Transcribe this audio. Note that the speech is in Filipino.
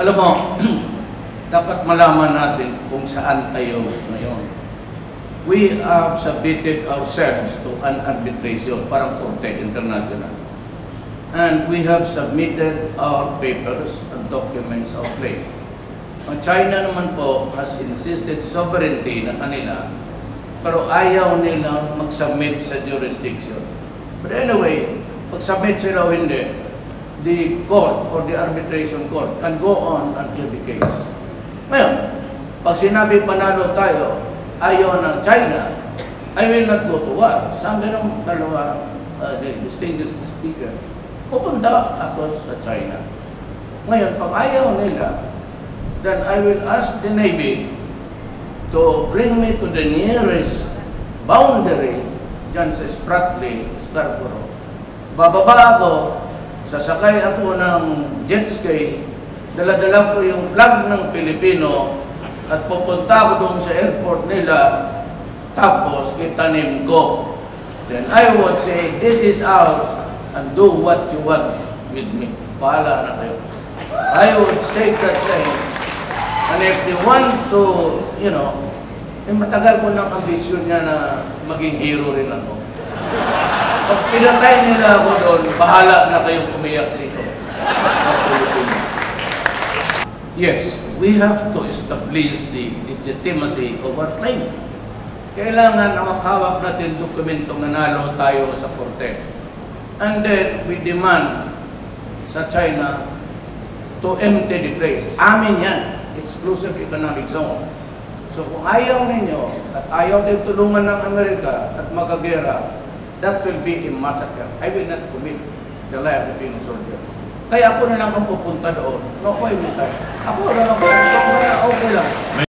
Alam mo, dapat malaman natin kung saan tayo ngayon. We have submitted ourselves to an arbitration, parang Korte International. And we have submitted our papers and documents of claim. Ang China naman po has insisted sovereignty na kanila, pero ayaw nilang mag-submit sa jurisdiction. But anyway, pag-submit sila o hindi, the court or the arbitration court can go on and hear the case. Ngayon, pag sinabi panalo tayo, ayaw ng China, I will not go to war. Sabi ng dalawa, the distinguished speaker, pupunta ako sa China. Ngayon, pag ayaw nila, then I will ask the Navy to bring me to the nearest boundary dyan sa Spratly, Scarborough. Bababa ako, sasakay ako ng jet ski, dala-dala ko yung flag ng Pilipino at pupunta ako doon sa airport nila, tapos itanim ko. Then I would say, this is ours and do what you want with me. Bahala na kayo. I would stake that claim. And if they want to, you know, matagal ko ng ambisyon niya na maging hero rin ako. Pag pinatay nila ako doon, bahala na kayong umiyak dito. Yes, we have to establish the legitimacy of our claim. Kailangan nakakawak natin dokumentong nanalo tayo sa korte. And then, we demand sa China to empty the place. Amin yan, exclusive economic zone. So kung ayaw ninyo at ayaw din tulungan ng Amerika at magagera, that will be a massacre. I will not commit the life of being a soldier. Kaya ako na lang ang pupunta doon. No, why will I? Ako na lang, okay lang.